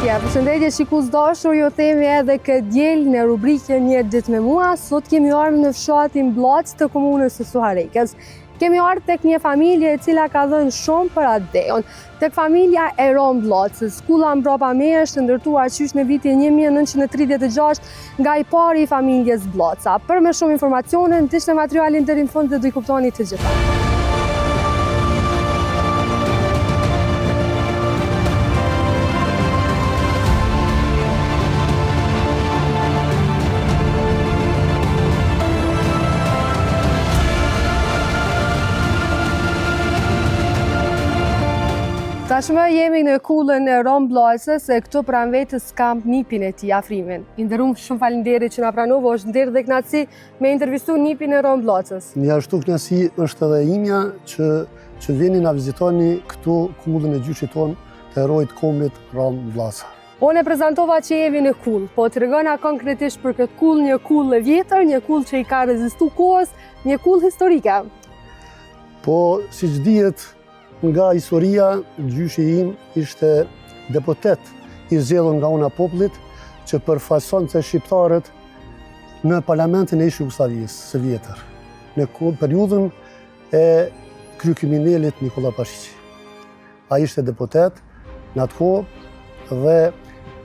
Përshëndetje shikues dashur, ju themi edhe këtë diel në rubrikën Një ditë me mua. Sot kemi ardhur në fshatin Blac të komunës së Suharekës. Kemi ardhur tek një familje e cila ka dhënë shumë për atë dejon. Tek familja e Rom Bllacës. Shkolla mbrapa meje është ndërtuar qysh në vitin 1936 nga i pari i familjes Bllaca. Për më shumë informacione, ndihni materialin deri në fund dhe do i kuptoni të gjitha. Tashmë jemi në kullën e Rom Bllacës e këtu pranë vetes kam nipin e tij, afrimin. I nderuam, shumë faleminderit që na pranove, është nder dhe kënaqësi me intervistu nipin e Rom Bllacës. Një ashtu kënaqësi është edhe imja që vini na vizitoni këtu kullën e gjyshit tonë të herojit kombit Rom Bllaca. Unë e prezantova që jemi në kull, po tregona konkretisht për këtë kull, një kull e vjetër, një kull që i ka rezistu kohës, një kull historike. Po, siç dihet, nga historia, gjyshi im ishte deputet i zgjedhur nga una popullit që përfaqësonte shqiptarët në parlamentin e Jugosllavisë së vjetër, në periudhën e kryeministrit Nikola Pashiqi. Ai ishte deputet në atë kohë dhe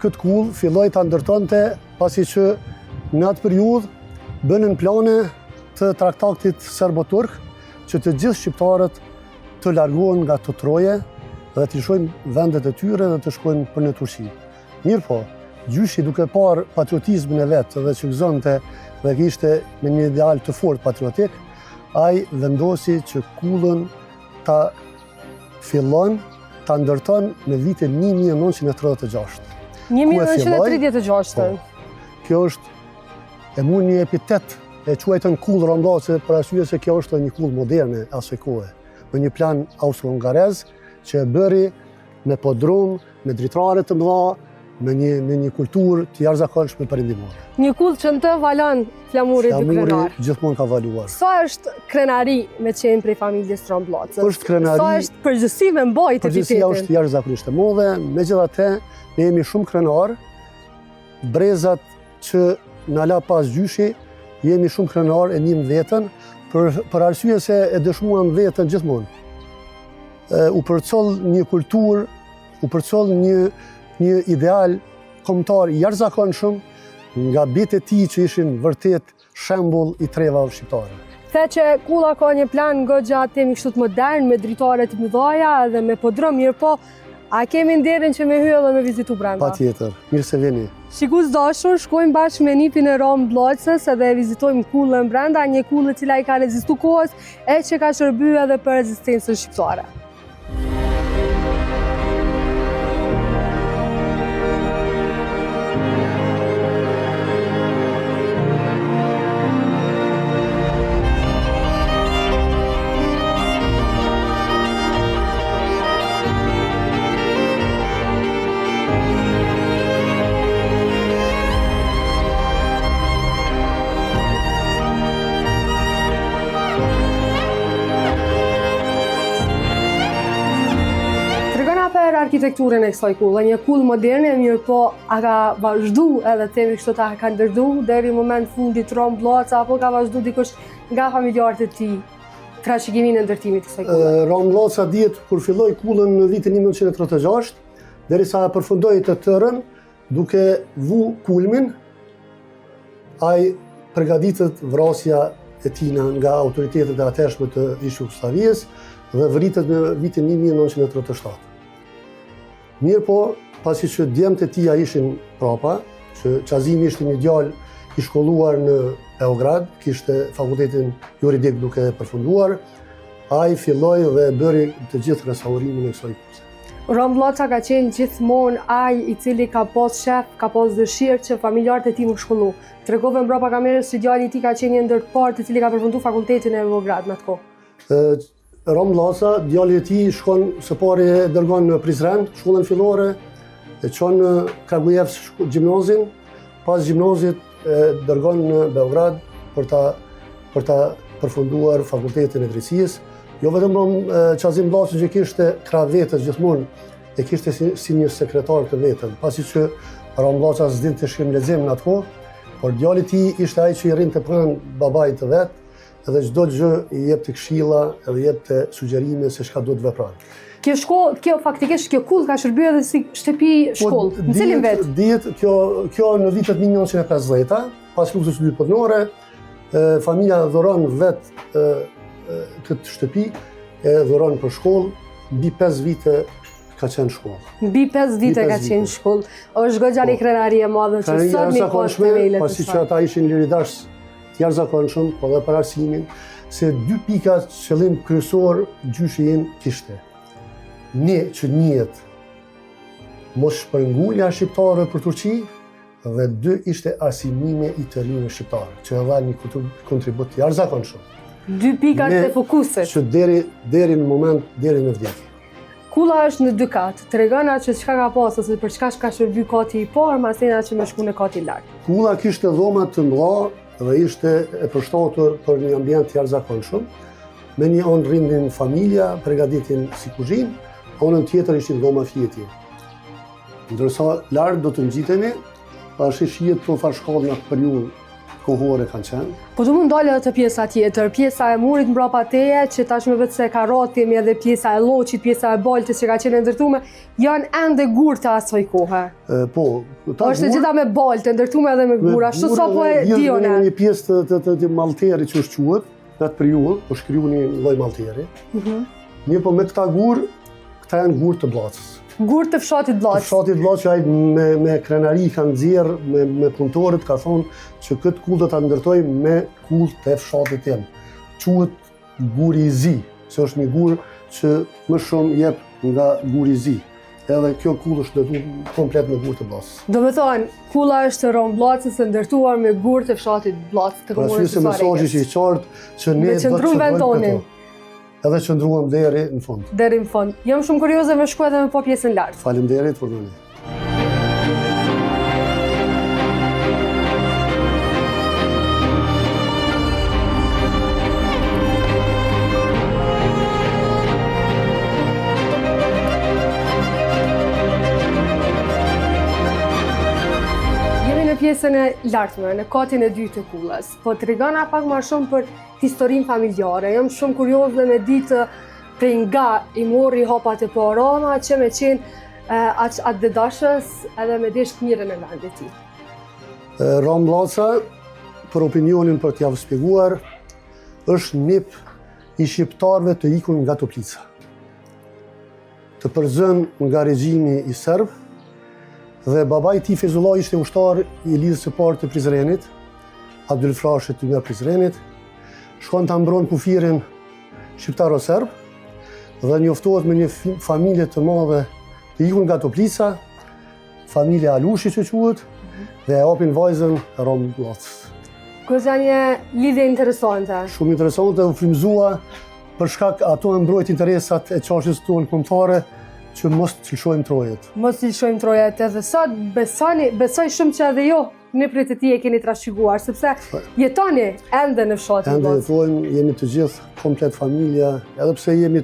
këtë kull filloi ta ndërtonte pasi që në atë periudhë bënën plane të traktatit serbo-turk që të gjithë shqiptarët të largohen nga të troje dhe të shkojnë vendet e tyre dhe të shkojnë për në Turqi. Mirë po, gjyshi duke parë patriotizmin e vetë dhe që gëzonte dhe kishte me një ideal të fortë patriotik, ai vendosi që kullën ta fillon, ta ndërton në vitin 1936. 1936. Po, kjo është e mu një epitet e quajtën kullë Rom Bllacë për arsye se kjo është një kullë moderne asaj kohe, me një plan austro-hungarez që e bëri me podrum, me dritare të mëdha, me një kulturë të jashtëzakonshme perëndimore. Një kull që në të valon flamurit të krenar. Flamuri gjithmonë ka valuar. Sa është krenari me qenë prej familjes Rom Bllacës? Është krenari. Sa është përgjithësi me mbajtë epitetin? Përgjithësia është jashtëzakonisht e madhe, megjithatë ne jemi shumë krenar. Brezat që na la pas gjyshi, jemi shumë krenar e njim veten, për arsye se e dëshmuam veten gjithmonë. U përcoll një kulturë, u përcoll një ideal kombëtar i jashtëzakonshëm nga bitë e tij që ishin vërtet shembull i trevave shqiptare. The që kulla ka një plan goxha temi kështu të modern, me dritare të mëdha dhe me podrum, mirë po, a kemi nderin që me hyj edhe me vizitu brenda? Patjetër, mirë se vini. Shikues dashur, shkojmë bashkë me nipin e Rom Bllacës edhe vizitojmë kullën brenda, një kull e cila i ka rezistu kohës e që ka shërbyer edhe për rezistencën shqiptare. Arkitekturën e kësaj kulle, një kull moderne, mirë po a ka vazhdu edhe temi kështu ta ka ndërdu deri në moment fundit Rom Bllaca apo ka vazhdu dikush nga familjarët e tij trashëgiminë e ndërtimit të kësaj kulle? Rom Bllaca dihet kur filloi kullën në vitin 1936, derisa përfundoi të tërën duke vu kulmin, ai përgatitet vrasja e tij nga autoritetet e atëshme të Jugosllavisë dhe vritet në vitin 1937. Mirë po, pasi që djemtë e tia ishin prapa, që Qazimi ishte një djalë i shkolluar në Beograd, kishte fakultetin juridik duke përfunduar, ai filloi dhe bëri të gjithë restaurimin e kësaj kulle. Rom Bllaca ka qenë gjithmonë ai i cili ka pas shef, ka pas dëshirë që familjarët e tij mu shkollu. Tregove mbrapa kamerës që djali i tij ka qenë një ndër të parë i cili ka përfunduar fakultetin e Beograd në atë kohë. Rom Bllaca, djali i tij shkon së pari e dërgon në Prizren, shkollën fillore, e çon në Kragujevsk gjimnazin, pas gjimnazit e dërgon në Beograd për ta përfunduar fakultetin e drejtësisë. Jo vetëm Qazim Bllaci që kishte krah vetës gjithmonë e kishte si një sekretar të vetëm, pasi që Ramllaca s'din të shkrim lexim në atë kohë, por djali i tij ishte ai që i rrinte pranë babait të vet, edhe çdo gjë i jepte këshilla, edhe jepte sugjerime se çka duhet vepran. Kjo faktikisht kjo kull ka shërbyer edhe si shtëpi shkollë. Në cilin vet? Dihet kjo në vitet 1950-ta, pas luftës së dytë botërore, familja dhuron vet këtë shtëpi, e dhuron për shkollë, mbi 5 vite ka qenë shkollë. Mbi 5 vite ka qenë shkollë. Është goxha një krenari e madhe që sot një kohë themelet. Pasi që ata ishin liridashës të jashtëzakonshëm, po dhe për arsimin, se 2 pika qëllim kryesor gjyshi im kishte. Një që njihet mos shpërngulja shqiptarëve për Turqi, dhe 2 ishte arsimimi i të rinjve shqiptarë, që e dha një kontribut të jashtëzakonshëm. 2 pikat e fokusit. Që deri në moment, deri në vdekje. Kulla është në 2 katë. Tregona që çka ka pas ose për çka ka shërbyer kati i parë, masena që më shku në kati i lartë. Kulla kishte dhoma të mëdha dhe ishte e përshtatur për një ambient të jashtëzakonshëm. Me një anë rrindin familja, përgatitin si kuzhinë, anën tjetër ishte dhoma fjeti. Ndërsa lart do të ngjitemi, pasi shihet për farshkallë në periudhë kohore kanë qenë. Po të mund dalë edhe të pjesa tjetër, pjesa e murit mbrapa teje, që tashmë vetë se ka rrotimi edhe pjesa e lloçit, pjesa e baltës që ka qenë ndërtuar, janë ende gurë të asaj kohe. Po, është e gjitha me baltë, ndërtuar edhe me gur, ashtu sa po e dione. Një pjesë të malterit që është quhet, në atë periudhë, po shkriu një lloj malteri. Një po me këta gur, këta janë gur të Bllacës. Gur të fshatit Bllacë. Të fshatit Bllacë që ai me krenari kanë nxjerr me punëtorët ka thonë që këtë kull do ta ndërtoj me kull të fshatit tim. Quhet guri i zi, se është një gur që më shumë jep nga guri i zi. Edhe kjo kull është ndërtuar komplet me gur të Bllacës. Do të thonë, kulla është rrom Bllacës e ndërtuar me gur të fshatit Bllacë të komunës së mesazhi që i qartë që ne do të qëndrojmë edhe qëndruam deri në fund. Deri në fund. Jam shumë kurioze me shku edhe me po pjesën lartë. Faleminderit për ndonjë. Pjesën e lartëme, në katin e dytë të kullës, po tregona pak më shumë për historinë familjare. Jam shumë kurioze me ditë prej nga i mori hapat e parana, që me qenë atë dedashës edhe me desh të mirën e vendit ti. Ramllaca, për opinionin për t'ja shpjeguar, është nip i shqiptarëve të ikur nga Toplica. Të përzën nga regjimi i serb, dhe babai i tij Fezullah ishte ushtar i lidhjes së parë të Prizrenit, Abdul Frashit nga Prizrenit, shkon ta mbron kufirin shqiptaro-serb dhe njoftohet me një familje të madhe të ikur nga Toplica, familja Alushi që quhet, dhe e hapin vajzën Rom Bllacës. Kjo një lidhje interesante. Shumë interesante, u frymëzua për shkak ato e mbrojt interesat e qashjes tonë kombëtare, që mos të lëshojmë trojet. Mos të lëshojmë trojet edhe sot, besoj shumë që edhe jo në prej të ti e keni trashëguar, sepse jetoni ende në fshatin Bllacë. Ende jetojmë, jemi të gjithë komplet familja, edhe pse jemi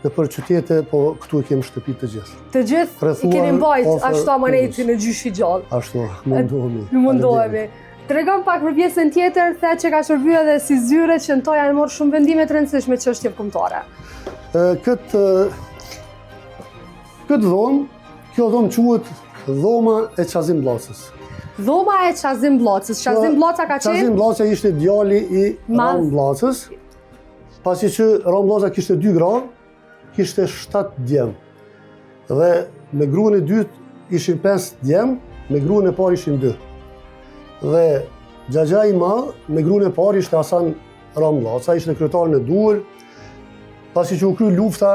në për qytete, po këtu e kemi shtëpi të gjithë. Të gjithë i keni mbajt ashtu amanetin në gjyshi gjallë. Ashtu, mundohemi. Mundohemi. Tregon pak për pjesën tjetër, the që ka shërbyer edhe si zyre që në to janë marrë shumë vendime të rëndësishme çështje kombëtare. Këtë dhomë, kjo dhomë quhet dhoma e Qazim Bllacës. Dhoma e Qazim Bllacës. Qazim Bllaca ka qenë? Qazim Bllaca ishte djali i Rom Bllacës, pasi që Rom Bllaca kishte 2 gra, kishte 7 djem. Dhe me gruan e dytë ishin 5 djem, me gruan e parë ishin 2. Dhe xhaxha i madh me gruan e parë ishte Hasan Rom Bllaca, ishte kryetari në Durrës, pasi që u kry lufta.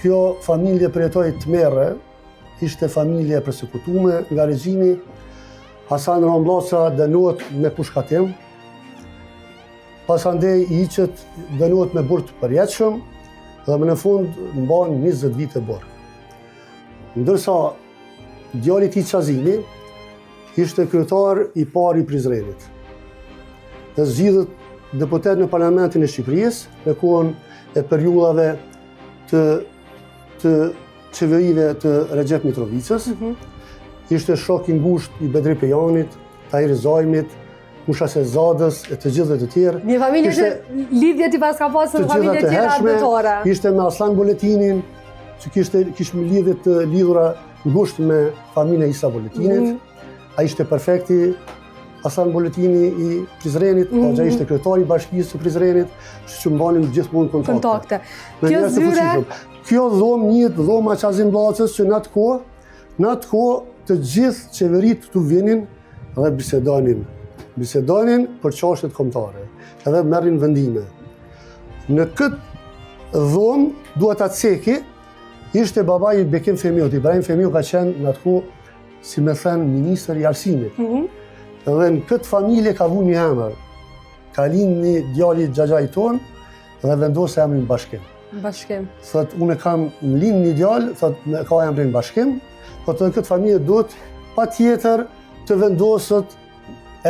Kjo familje përjetoi tmerre, ishte familje e përsekutuar nga regjimi. Hasan Rom Bllaca dënohet me pushkatim. Pasandej i hiqet, dënohet me burg të përjetshëm dhe më në fund mban 20 vite burg. Ndërsa djali i tij Qazimi ishte kryetar i parë i Prizrenit. Dhe zgjidhet deputet në Parlamentin e Shqipërisë në kohën e periudhave të qeverive të Recep Mitrovicës, ishte shok i ngushtë i Bedri Pejanit, Tahiri Zajmit, Musha Sezadës e të gjithë të tjerë. Një familje që lidhje ti pas ka pasur në familje tjera adetore. Ishte me Aslan Boletinin, që kishme lidhje të lidhura ngushtë me familje Isa Boletinit. A ishte perfekti, Aslan Boletini i Prizrenit, Hoxha ishte kryetari i bashkisë së Prizrenit, që mbanin gjithmonë kontakte. Kjo dhomë njët dhoma Qazim Bllacës që në atë kohë të gjithë qeverit të vinin dhe bisedonin për çështjet kombëtare, edhe merrin vendime. Në këtë dhomë duhet ta ceki ishte babai i Bekim Femiut. Ibrahim Femiu ka qenë në atë kohë, si me thënë, ministër i arsimit. Dhe në këtë familje ka vu një emër. Ka lind një djali xhaxhai tonë dhe vendosë emrin Bashkim. Bashkim. Thot, unë kam lind një djalë, thot, ka emrin Bashkim, po të në këtë familje duhet patjetër të vendosët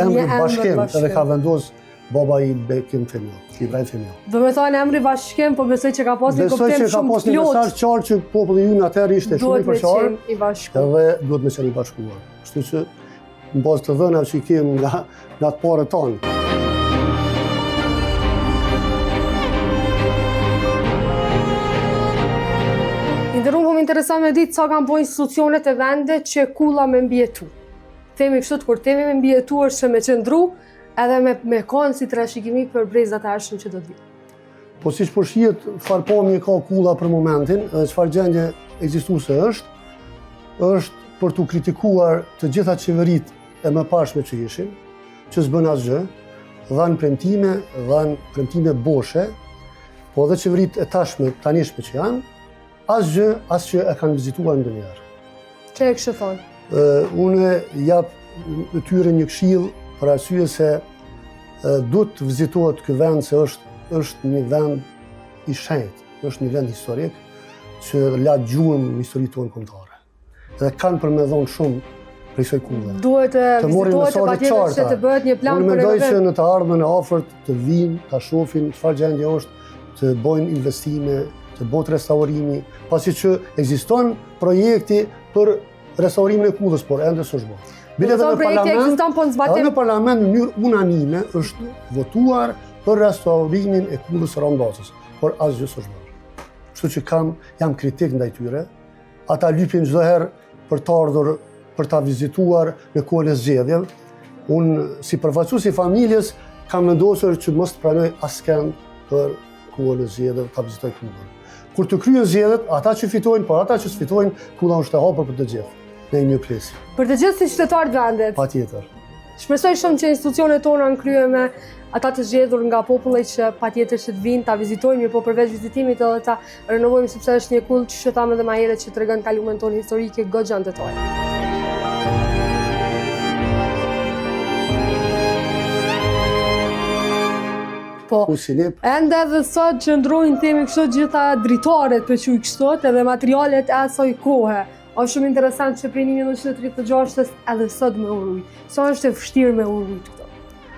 emri Bashkim, edhe ka vendosë baba i Bekim Femiu, Ibrahim Femiu. Do me thonë emri Bashkim, po besoj që ka pas një kuptim shumë të plotë. Besoj që ka pas një mesazh qartë që populli ynë atëherë ishte shumë i përqarë, edhe duhet me qenë i bashkuar. Kështu që në bazë të dhënave që i kemë nga të parët tanë. Ndërrumë, më interesant me ditë sa kanë po institucionet e vendet që kulla me mbjetu. Themi kështu, kur themi me mbjetu është që me qëndru edhe me kanë si trashëgimi për brezat e arshëm që do të vinë. Po si që përshijet farpamje ka kulla për momentin, edhe çfarë gjendje ekzistuese është për të kritikuar të gjitha qeverit e më pashme që ishin, që s'bën asgjë, dhanë premtime boshe, po edhe qeverit e tashme, tanishme që janë, asgjë e kanë vizituar ndonjëherë. Që e kështë thonë? Unë jap tyre një këshill për arsye se duhet të vizitohet ky vend se është një vend i shenjtë, është një vend historik që la gjuhën në historitë tonë kombëtare. Dhe kanë për me dhonë shumë për kësaj kulle. Duhet të vizitohet e patjetër që të bëhet një plan për Unë mendoj që në të ardhmen e afërt të vinë, ta shohin çfarë gjendje është, të bëjnë investime, të bëhet restaurimi, pasi që ekziston projekti për restaurimin e kullës, por ende s'është bërë. Bilet edhe në parlament në mënyrë unanime është votuar për restaurimin e kullës së Rambacës, por asgjë s'është bërë. Kështu që jam kritik ndaj tyre, ata lypin çdo herë për të ardhur, për ta vizituar në kohën e zgjedhjeve. Unë si përfaqësues i familjes kam vendosur që mos të pranoj askënd për kohën e zgjedhjeve ta vizitoj kullën. Kur të kryen zgjedhjet, ata që fitojnë, por ata që s'fitojnë, kulla është e hapur për të gjithë. Ne i mirëpresim. Për të gjithë si qytetarët vendet. Patjetër. Shpresoj shumë që institucionet tona në krye me ata të zgjedhur nga populli që patjetër që të vinë, ta vizitojmë, po përveç vizitimit edhe ta renovojmë sepse është një kull që thamë edhe më herët që tregon kalumin tonë historike goxha ndërtore. Po, ende edhe sot që ndrojnë themi kështu gjitha dritaret për që i kështot edhe materialet e asoj kohe. Është shumë interesant që prej 1936 edhe sot me urujt. Sa është e vështirë me urujt këto?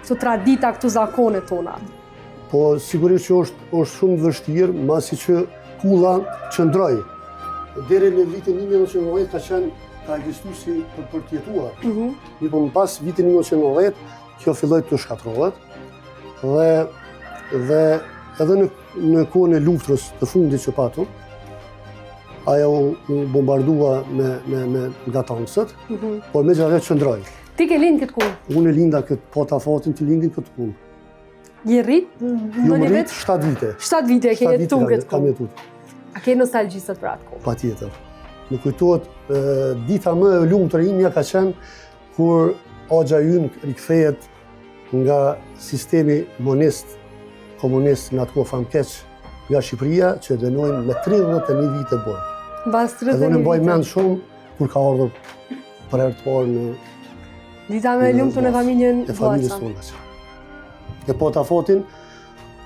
Këto tradita, këto zakone tona. Po, sigurisht që është shumë vështirë, masi që kulla qëndroj. Deri në vitin 1990 ka ekzistuar si për të jetuar. Po pas vitin 1990 kjo filloi të shkatërrohet dhe edhe në kohën e luftës të fundit që patëm, ajo u bombardua nga tankset, por me gjithë qëndroj. Ti ke lind këtë kullë? Unë e linda këtë pota fatin të lindin këtë kullë. Je rrit? Jo më rrit 7 vite. 7 vite ke jetu këtë kam kullë? jetut. A ke nostalgjisët për atë kullë? Patjetër. Më kujtohet dita më e lumtur imja ka qenë kur Hoxha ynë rikthehet nga sistemi komunist në atë kohë famkeq nga Shqipëria që dënojnë me 31 vite burg. Mbas 31 vite. Edhe unë mbaj mend shumë kur ka ardhur për herë të parë në dita me lumtur në familjen Vllaça. Dhe po ta fotin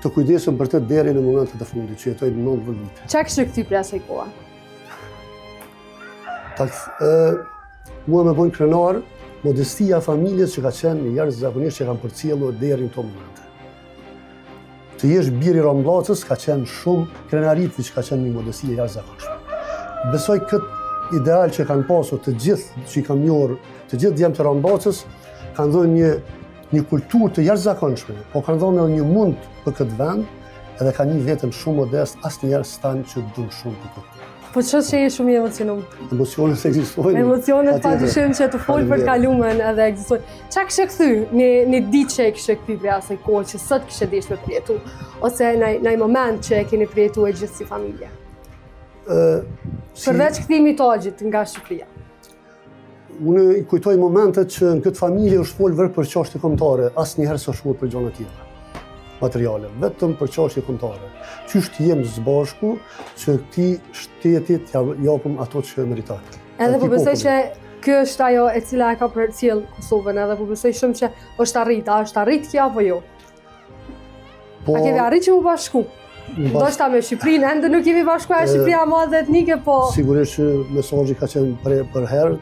të kujdesëm për të deri në momentet e fundit që jetoj 90 vite. Çka kishte këty për asaj koha? Mua më bën krenar modestia familjes që ka qenë jashtëzakonisht që kanë përcjellur deri në këto momente. Të jesh biri Rambllacës ka qenë shumë krenarit që ka qenë një modesti e jashtëzakonshme. besoj këtë ideal që kanë pasur të gjithë që i kam njohur, të gjithë djemt të Rambacës, kanë dhënë një kulturë të jashtëzakonshme, po kanë dhënë një mund për këtë vend, edhe kanë një vetëm shumë modest, asnjëherë s'tan që dun shumë për këtë. Po që je shumë i emocionum? Emocionet ekzistojnë. Emocionet padyshim që të fol për të kalumen edhe ekzistojnë. Çka kishe kthy në ditë që e kishe kthy prej asaj kohë që sot kishe dashur me përjetu, ose në moment që e keni përjetu e gjithë si familje? Përveç kthimit të Agjit nga Shqipëria. Unë i kujtoj momentet që në këtë familje është folë vërë për çështje kombëtare, asnjëherë s'është folë për gjëra tjera materiale, vetëm për çështje kombëtare. Qysh të jemi së bashku që këtij shtetit japim ato që meritojnë. Edhe po besoj që kjo është ajo e cila e ka përcjell Kosovën, edhe po besoj shumë që është arrit kjo apo jo? A kemi arrit që mu bashku? Ndoshta me Shqipërinë, ende nuk jemi bashkuar Shqipëria madhe etnike, po... Sigurisht që mesazhi ka qenë për herë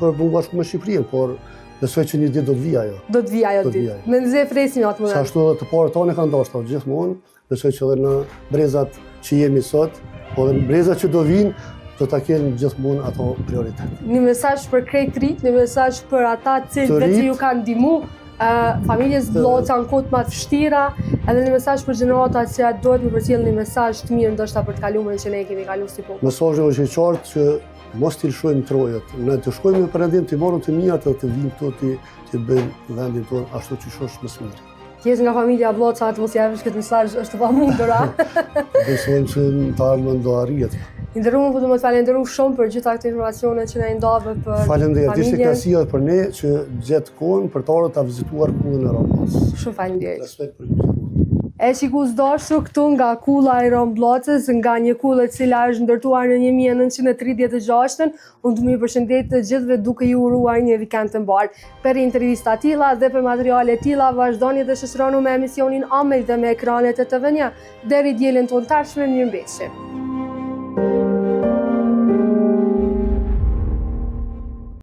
për mu bashku me Shqipërinë, por besoj që një ditë do të vijë ajo. Do të vijë ajo ditë. Me nxe presim atë moment. Sa ashtu edhe të parët tonë kanë dashur gjithmonë, besoj që edhe në brezat që jemi sot, po edhe në brezat që do vinë, do ta kenë gjithmonë ato prioritet. Një mesazh për krejt rit, një mesazh për ata që ju kanë ndihmu, familjes Bloca në kohët më të vështira, edhe një mesazh për gjeneratat që duhet të përcjellin një mesazh të mirë ndoshta për të kaluarën që ne kemi kaluar si popull. Mesazhi është i qartë që mos t'i lëshojmë trojët. Ne të shkojmë në perëndim, të marrim të mirat dhe të vinë këtu të bëjmë vendin tonë ashtu siç është më së miri. Ti je nga familja Bloca, të mos japësh këtë mesazh është pamundur, a? Besojmë që të ardhmen do arrihet. Nderuar, po të mos falenderoj shumë për gjitha këto informacione që na i ndave për Faleminderit, ishte kënaqësi për ne që gjatë kohën për të ardhur ta vizituar kullën e Rambacës. Shumë faleminderit. Respekt për ju. E shikus dashur këtu nga kulla e Rambacës, nga një kullë e cila është ndërtuar në 1936, unë të më përshëndet të gjithëve duke ju uruar një vikend të mbar. Për intervista tilla dhe për materiale tilla vazhdoni të shoqëroni me emisionin Amel dhe me ekranet e TV-n. Deri dielën tonë tashme, mirëmbëjtje.